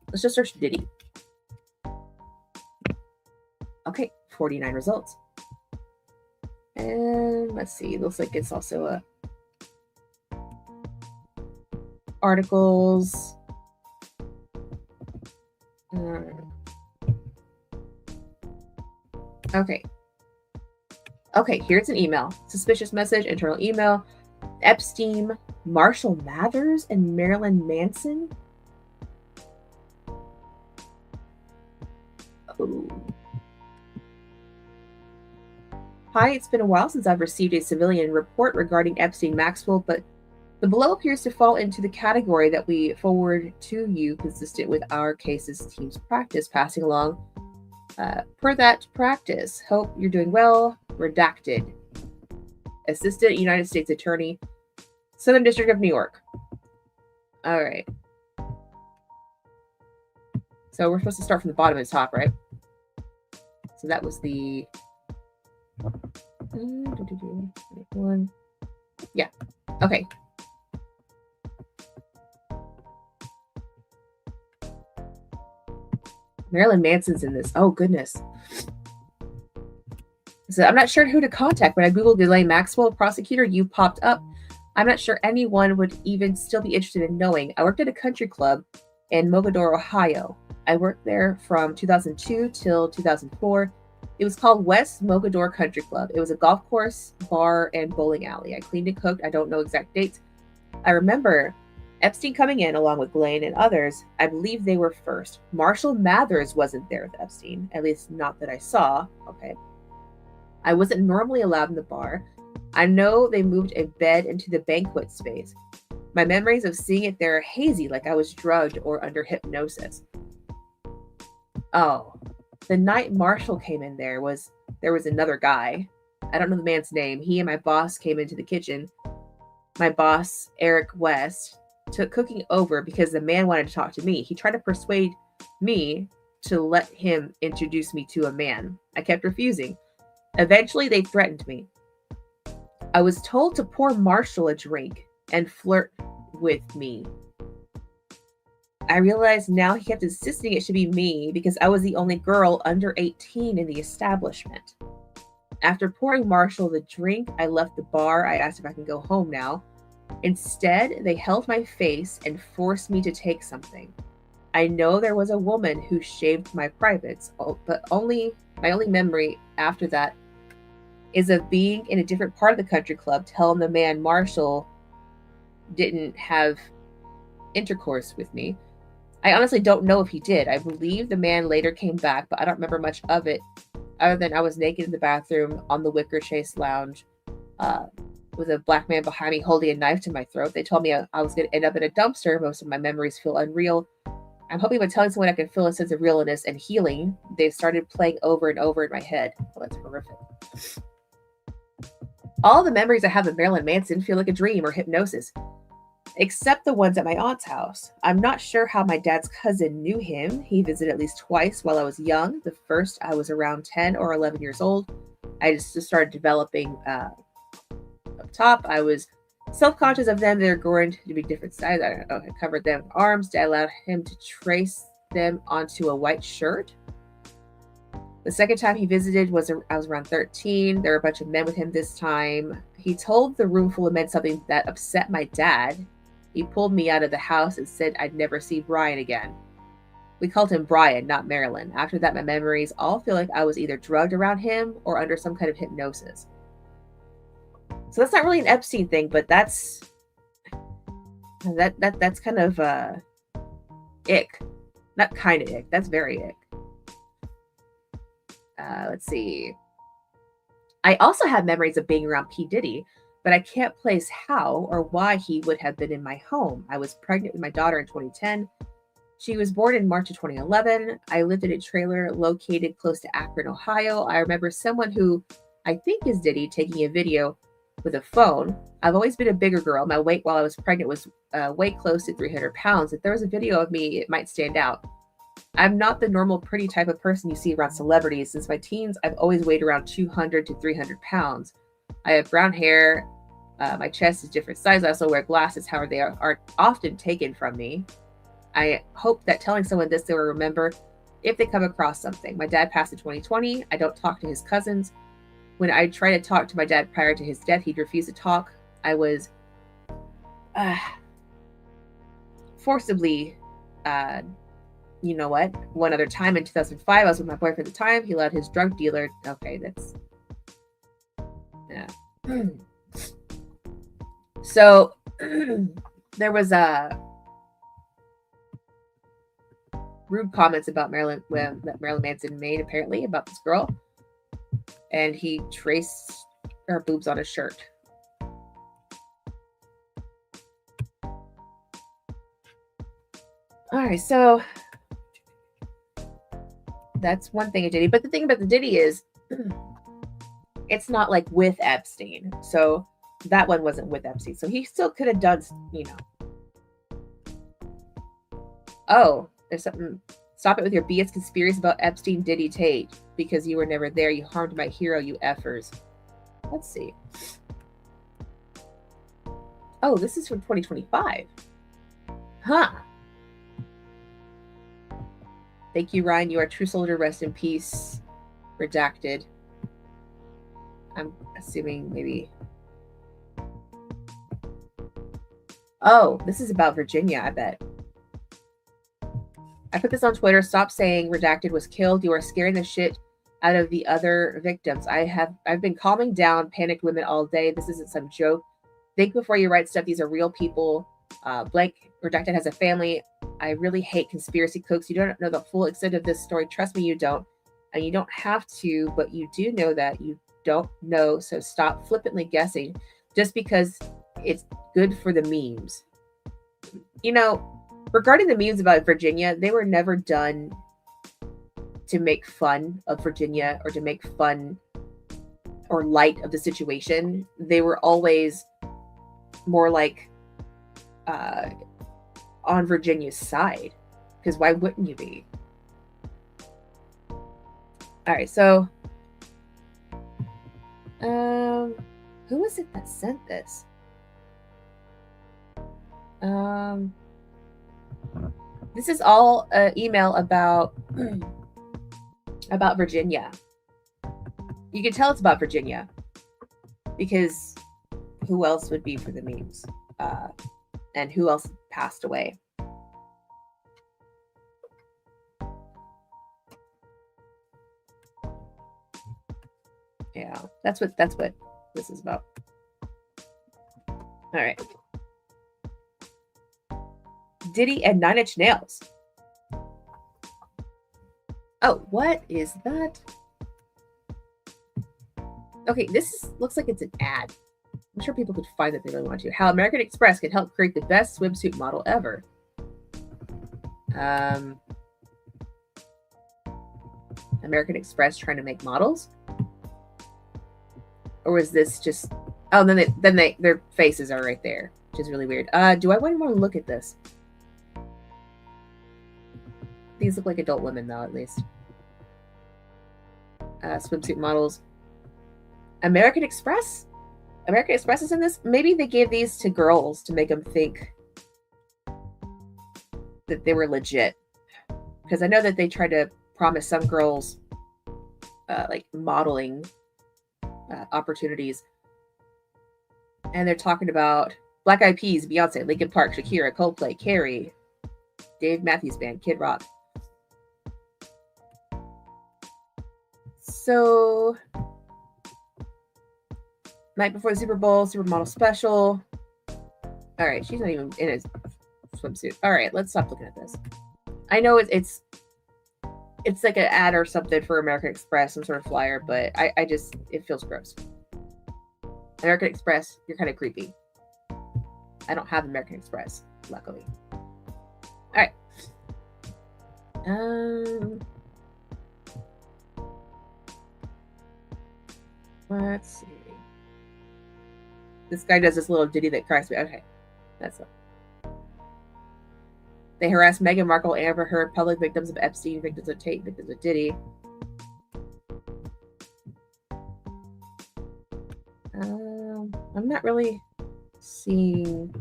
Let's just search Diddy. Okay, 49 results. And let's see. It looks like it's also articles. Okay, here's an email. Suspicious message, internal email. Epstein, Marshall Mathers, and Marilyn Manson. Oh. Hi, it's been a while since I've received a civilian report regarding Epstein Maxwell, but The below appears to fall into the category that we forward to you, consistent with our cases team's practice, passing along per that practice. Hope you're doing well. Redacted. Assistant United States Attorney, Southern District of New York. All right. So we're supposed to start from the bottom and top, right? So that was the one. Yeah. Okay. Marilyn Manson's in this. Oh, goodness. So I'm not sure who to contact. When I Googled Ghislaine Maxwell, prosecutor, you popped up. I'm not sure anyone would even still be interested in knowing. I worked at a country club in Mogadore, Ohio. I worked there from 2002 till 2004. It was called West Mogadore Country Club. It was a golf course, bar, and bowling alley. I cleaned and cooked. I don't know exact dates. I remember Epstein coming in along with Ghislaine and others. I believe they were first. Marshall Mathers wasn't there with Epstein, at least not that I saw. Okay. I wasn't normally allowed in the bar. I know they moved a bed into the banquet space. My memories of seeing it there are hazy, like I was drugged or under hypnosis. Oh, the night Marshall came in there was another guy. I don't know the man's name. He and my boss came into the kitchen. My boss, Eric West, took cooking over because the man wanted to talk to me. He tried to persuade me to let him introduce me to a man. I kept refusing. Eventually, they threatened me. I was told to pour Marshall a drink and flirt with me. I realized now he kept insisting it should be me because I was the only girl under 18 in the establishment. After pouring Marshall the drink, I left the bar. I asked if I can go home now. Instead, they held my face and forced me to take something. I know there was a woman who shaved my privates, but my only memory after that is of being in a different part of the country club telling the man Marshall didn't have intercourse with me. I honestly don't know if he did. I believe the man later came back, but I don't remember much of it other than I was naked in the bathroom on the wicker chase lounge with a black man behind me holding a knife to my throat. They told me I was going to end up in a dumpster. Most of my memories feel unreal. I'm hoping by telling someone I can feel a sense of realness and healing. They've started playing over and over in my head. Oh, that's horrific. All the memories I have of Marilyn Manson feel like a dream or hypnosis, except the ones at my aunt's house. I'm not sure how my dad's cousin knew him. He visited at least twice while I was young. The first, I was around 10 or 11 years old. I just started developing up top. I was self-conscious of them. They're going to be different sizes. I don't know. I covered them in arms. Dad allowed him to trace them onto a white shirt. The second time he visited I was around 13. There were a bunch of men with him this time. He told the room full of men something that upset my dad. He pulled me out of the house and said I'd never see Brian again. We called him Brian, not Marilyn. After that, my memories all feel like I was either drugged around him or under some kind of hypnosis. So that's not really an Epstein thing, but that's kind of ick. Not kind of ick. That's very ick. Let's see. I also have memories of being around P. Diddy, but I can't place how or why he would have been in my home. I was pregnant with my daughter in 2010. She was born in March of 2011. I lived in a trailer located close to Akron, Ohio. I remember someone who I think is Diddy taking a video with a phone. I've always been a bigger girl. My weight while I was pregnant was way close to 300 pounds. If there was a video of me, it might stand out. I'm not the normal pretty type of person you see around celebrities. Since my teens, I've always weighed around 200 to 300 pounds. I have brown hair. My chest is different size. I also wear glasses. However, they are often taken from me. I hope that telling someone this, they will remember if they come across something. My dad passed in 2020. I don't talk to his cousins. When I tried to talk to my dad prior to his death, he'd refuse to talk. I was forcibly, you know what? One other time in 2005, I was with my boyfriend at the time. He allowed his drug dealer. Okay, that's... Yeah. So, there was rude comments about that Marilyn Manson made, apparently, about this girl. And he traced her boobs on his shirt. All right, so that's one thing a Diddy. But the thing about the Diddy is, it's not like with Epstein. So that one wasn't with Epstein. So he still could have done, Oh, there's something. Stop it with your BS conspiracy about Epstein, Diddy, Tate. Because you were never there. You harmed my hero, you effers. Let's see. Oh, this is from 2025. Huh. Thank you, Ryan. You are a true soldier. Rest in peace. Redacted. I'm assuming maybe. Oh, this is about Virginia, I bet. I put this on Twitter. Stop saying redacted was killed. You are scaring the shit out of the other victims. I've been calming down panicked women all day. This isn't some joke. Think before you write stuff. These are real people. Blank redacted has a family. I really hate conspiracy cooks. You don't know the full extent of this story. Trust me, you don't. And you don't have to, but you do know that you don't know. So stop flippantly guessing just because it's good for the memes. Regarding the memes about Virginia, they were never done to make fun of Virginia or to make fun or light of the situation. They were always more like on Virginia's side, because why wouldn't you be? All right, so who was it that sent this? This is all an email about Virginia. You can tell it's about Virginia because who else would be for the memes? And who else passed away? Yeah, that's what this is about. All right. Diddy and 9 Inch Nails. Oh, what is that? Okay, looks like it's an ad. I'm sure people could find that they really want to. How American Express can help create the best swimsuit model ever. American Express trying to make models? Or was this just... Oh, then their faces are right there, which is really weird. Do I want to look at this? These look like adult women, though, at least. Swimsuit models. American Express? American Express is in this? Maybe they gave these to girls to make them think that they were legit. Because I know that they tried to promise some girls like modeling opportunities. And they're talking about Black Eyed Peas, Beyonce, Linkin Park, Shakira, Coldplay, Carrie, Dave Matthews Band, Kid Rock. So, night before the Super Bowl, Supermodel special. All right, she's not even in a swimsuit. All right, let's stop looking at this. I know it's like an ad or something for American Express, some sort of flyer, but I just, it feels gross. American Express, you're kind of creepy. I don't have American Express, luckily. All right. Let's see. This guy does this little ditty that cracks me. Okay, that's it. They harassed Meghan Markle, Amber Heard, public victims of Epstein, victims of Tate, victims of Diddy. I'm not really seeing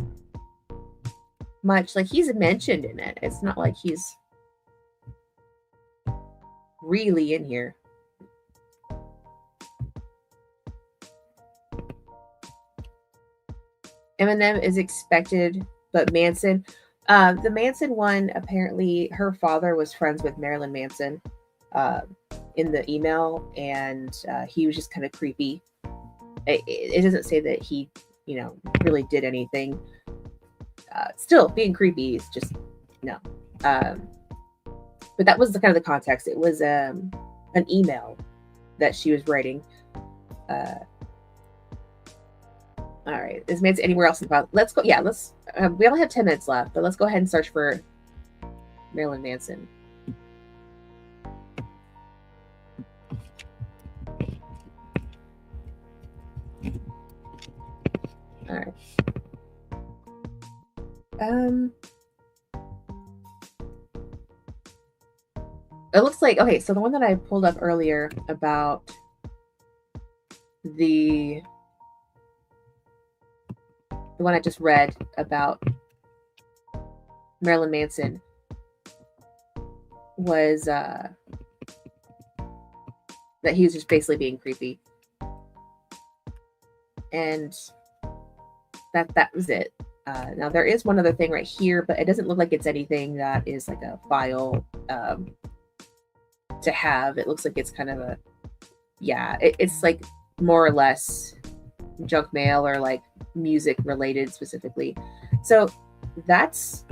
much. Like, he's mentioned in it. It's not like he's really in here. Eminem is expected, but Manson. The Manson one, apparently her father was friends with Marilyn Manson in the email, and he was just kind of creepy. It doesn't say that he, really did anything. Still, being creepy is just, no. But that was kind of the context. It was an email that she was writing. All right. Is Manson anywhere else in the file? Let's go. Yeah, let's. We only have 10 minutes left, but let's go ahead and search for Marilyn Manson. All right. It looks like, okay, so the one that I pulled up earlier about the one I just read about Marilyn Manson was that he was just basically being creepy. And that was it. Now there is one other thing right here, but it doesn't look like it's anything that is like a file to have. It looks like it's kind of a, yeah, it's like more or less junk mail or like music related specifically. So that's,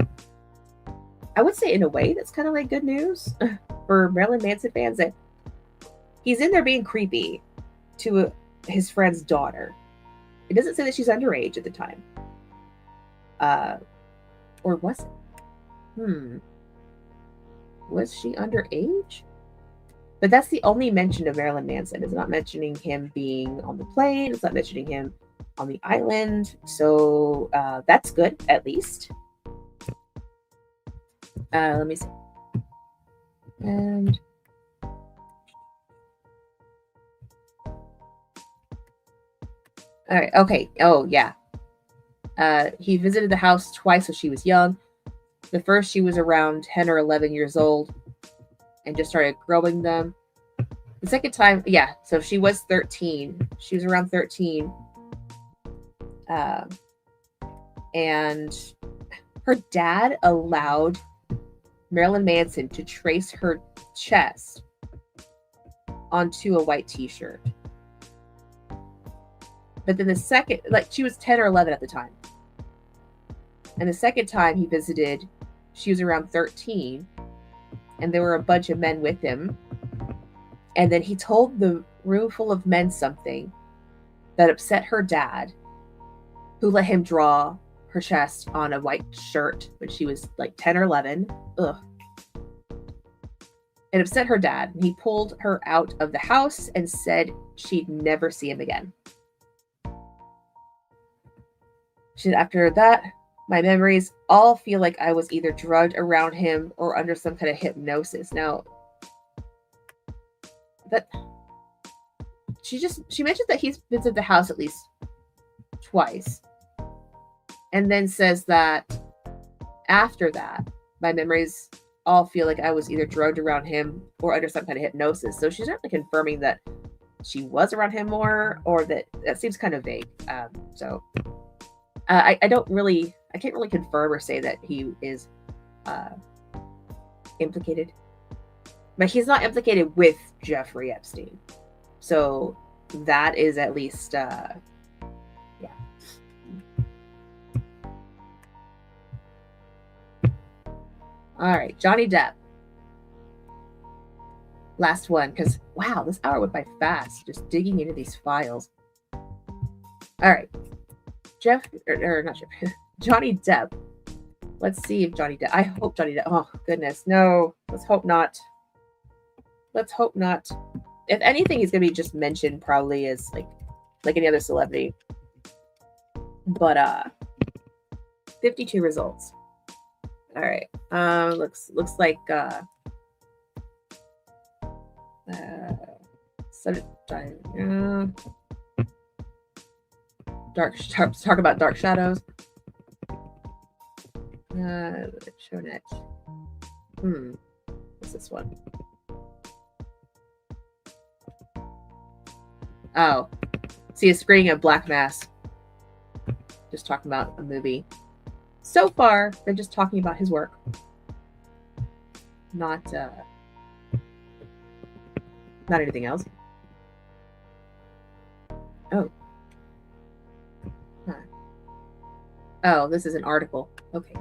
I would say in a way that's kind of like good news for Marilyn Manson fans, that he's in there being creepy to his friend's daughter. It doesn't say that she's underage at the time. Or was it? Was she underage? But that's the only mention of Marilyn Manson. It's not mentioning him being on the plane. It's not mentioning him on the island. So that's good, at least. Let me see. And all right. Okay. Oh, yeah. He visited the house twice when she was young. The first, she was around 10 or 11 years old and just started growing them. The second time, yeah, so she was 13. She was around 13. And her dad allowed Marilyn Manson to trace her chest onto a white t-shirt. But then the second, like she was 10 or 11 at the time. And the second time he visited, she was around 13. And there were a bunch of men with him. And then he told the room full of men something that upset her dad, who let him draw her chest on a white shirt when she was like 10 or 11. Ugh. It upset her dad. And he pulled her out of the house and said she'd never see him again. She said, after that, my memories all feel like I was either drugged around him or under some kind of hypnosis. Now, that she mentioned that he's visited the house at least twice. And then says that after that, my memories all feel like I was either drugged around him or under some kind of hypnosis. So she's not really confirming that she was around him more, or that seems kind of vague. I can't really confirm or say that he is implicated, but he's not implicated with Jeffrey Epstein. So that is at least, yeah. All right, Johnny Depp. Last one, because wow, this hour went by fast, just digging into these files. All right. Johnny Depp. Let's see if Johnny Depp. I hope Johnny Depp. Oh, goodness. No. Let's hope not. Let's hope not. If anything, he's going to be just mentioned probably as like any other celebrity. But 52 results. All right. Looks like talk about Dark Shadows. Show next. What's this one? Oh, see a screening of Black Mass. Just talking about a movie. So far, they're just talking about his work. Not anything else. Oh. Huh. Oh, this is an article. Okay.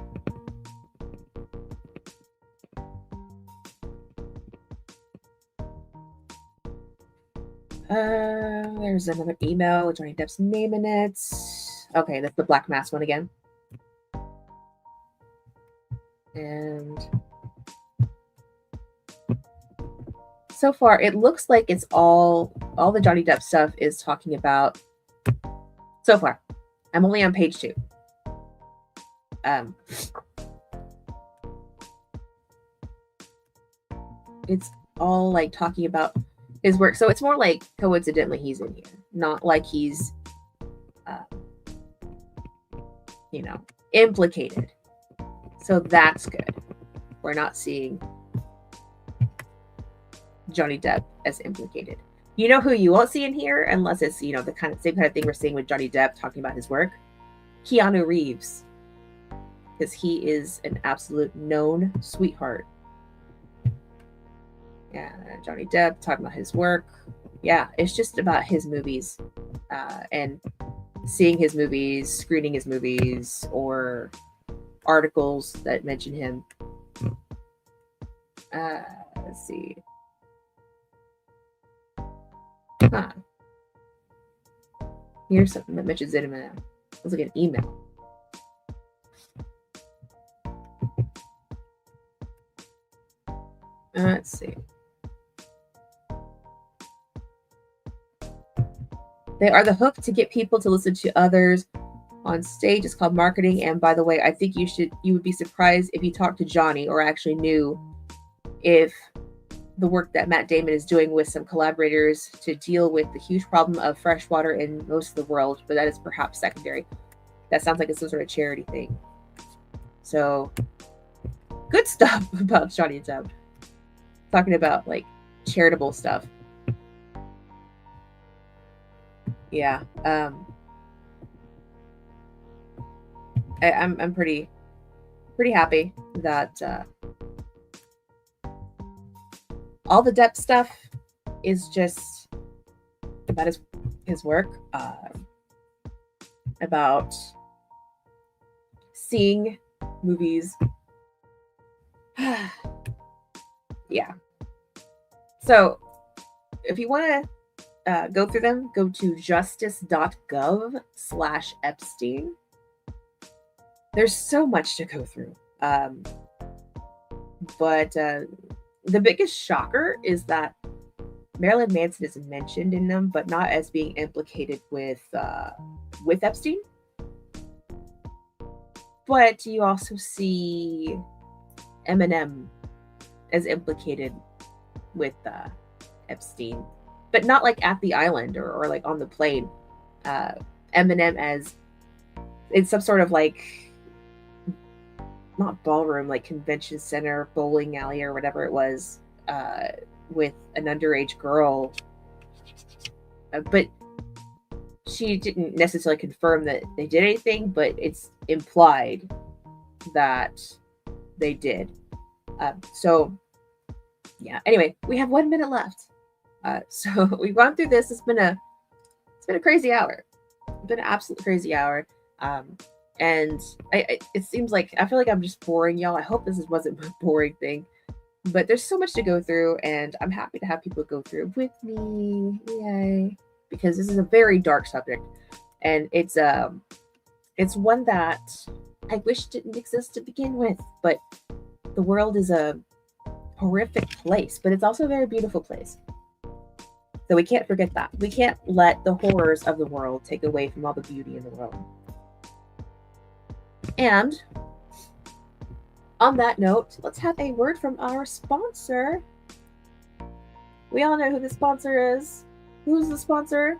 There's another email with Johnny Depp's name in it. Okay, that's the Black Mass one again. And so far it looks like it's all the Johnny Depp stuff is talking about. So far, I'm only on page 2. It's all like talking about his work, so it's more like coincidentally he's in here, not like he's, implicated. So that's good. We're not seeing Johnny Depp as implicated. You know who you won't see in here, unless it's, the same kind of thing we're seeing with Johnny Depp talking about his work? Keanu Reeves. Because he is an absolute known sweetheart. Yeah, Johnny Depp talking about his work. Yeah, it's just about his movies. And seeing his movies, screening his movies, or articles that mention him. Let's see. Huh. Here's something that mentions it in a, it's like an email. Let's see. They are the hook to get people to listen to others on stage. It's called marketing. And by the way, I think you would be surprised if you talked to Johnny or actually knew if the work that Matt Damon is doing with some collaborators to deal with the huge problem of fresh water in most of the world, but that is perhaps secondary. That sounds like it's some sort of charity thing. So, good stuff about Johnny Depp. Talking about like charitable stuff. Yeah. I'm pretty happy that all the Depp stuff is just about his work, about seeing movies. Yeah. So if you want to go through them, go to justice.gov/Epstein. There's so much to go through. But the biggest shocker is that Marilyn Manson is mentioned in them, but not as being implicated with Epstein. But you also see Eminem as implicated with Epstein, but not like at the island or like on the plane. Eminem as in some sort of like, not ballroom, like convention center, bowling alley or whatever it was, with an underage girl. But she didn't necessarily confirm that they did anything, but it's implied that they did. So yeah, anyway, we have 1 minute left. So we've gone through this. It's been a crazy hour. It's been an absolute crazy hour. And it seems like, I feel like I'm just boring y'all. I hope this wasn't a boring thing, but there's so much to go through, and I'm happy to have people go through with me. Yay. Because this is a very dark subject, and it's one that I wish didn't exist to begin with, but the world is a horrific place, but it's also a very beautiful place. So we can't forget that. We can't let the horrors of the world take away from all the beauty in the world. And on that note, let's have a word from our sponsor. We all know who the sponsor is. Who's the sponsor?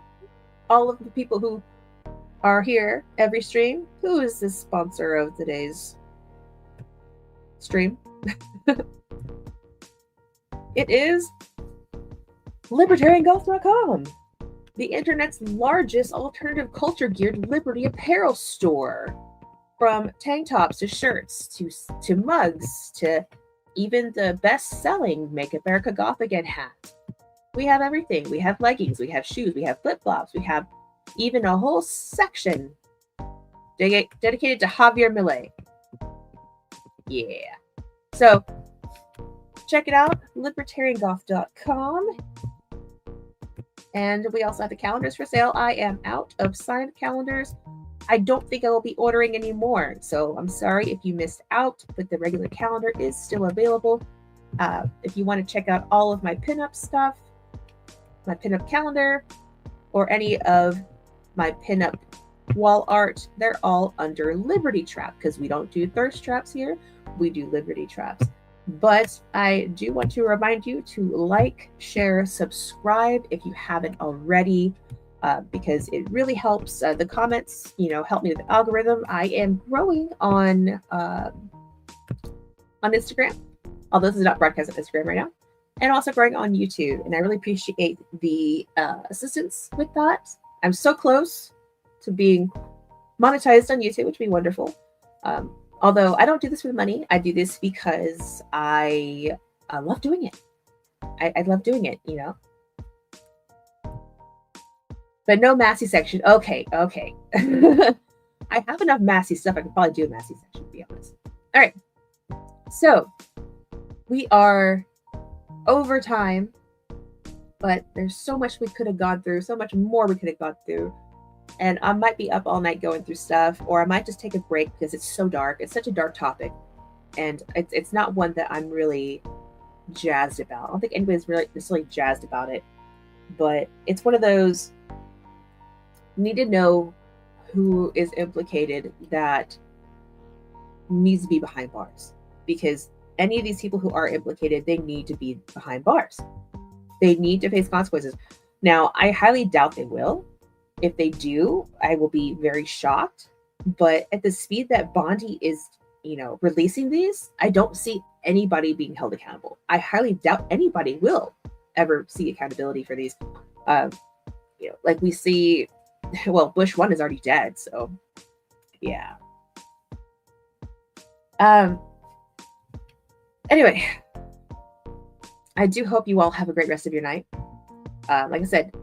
All of the people who are here every stream. Who is the sponsor of today's stream? It is libertariangolf.com, the internet's largest alternative culture geared Liberty apparel store. From tank tops to shirts to mugs to even the best-selling Make America Golf Again hat. We have everything. We have leggings, we have shoes, we have flip-flops, we have even a whole section dedicated to Javier Milei. Yeah. So check it out, libertariangolf.com. And we also have the calendars for sale. I am out of signed calendars. I don't think I will be ordering any more. So I'm sorry if you missed out, but the regular calendar is still available. If you want to check out all of my pinup stuff, my pinup calendar, or any of my pinup wall art, they're all under Liberty Trap because we don't do thirst traps here. We do Liberty Traps. But I do want to remind you to like, share, subscribe if you haven't already, because it really helps. The comments, help me with the algorithm. I am growing on Instagram, although this is not broadcast on Instagram right now, and also growing on YouTube. And I really appreciate the assistance with that. I'm so close to being monetized on YouTube, which would be wonderful. Although I don't do this for the money, I do this because I love doing it. I love doing it, But no Massey section. Okay. I have enough Massey stuff. I could probably do a Massey section, to be honest. All right. So we are over time, but there's so much we could have gone through, so much more we could have gone through. And I might be up all night going through stuff, or I might just take a break because it's so dark. It's such a dark topic. And it's not one that I'm really jazzed about. I don't think anybody's really necessarily jazzed about it. But it's one of those, need to know who is implicated that needs to be behind bars. Because any of these people who are implicated, they need to be behind bars. They need to face consequences. Now, I highly doubt they will. If they do, I will be very shocked. But at the speed that Bondi is, releasing these, I don't see anybody being held accountable. I highly doubt anybody will ever see accountability for these. Like we see, well, Bush 1 is already dead, so yeah. Anyway, I do hope you all have a great rest of your night. Like I said,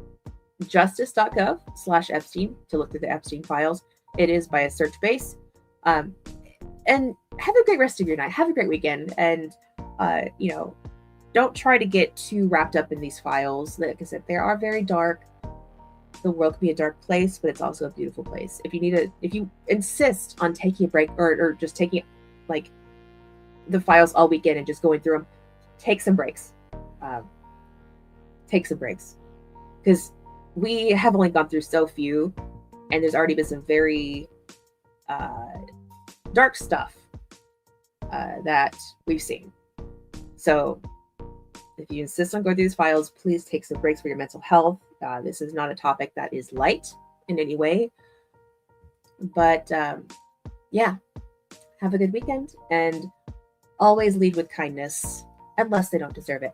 justice.gov/Epstein to look through the Epstein files. It is by a search base. And have a great rest of your night. Have a great weekend. And, don't try to get too wrapped up in these files. Like I said, they are very dark. The world can be a dark place, but it's also a beautiful place. If you insist on taking a break or just taking like the files all weekend and just going through them, take some breaks. Take some breaks. Because we have only gone through so few, and there's already been some very dark stuff that we've seen. So if you insist on going through these files, please take some breaks for your mental health. This is not a topic that is light in any way. But yeah, have a good weekend, and always lead with kindness, unless they don't deserve it.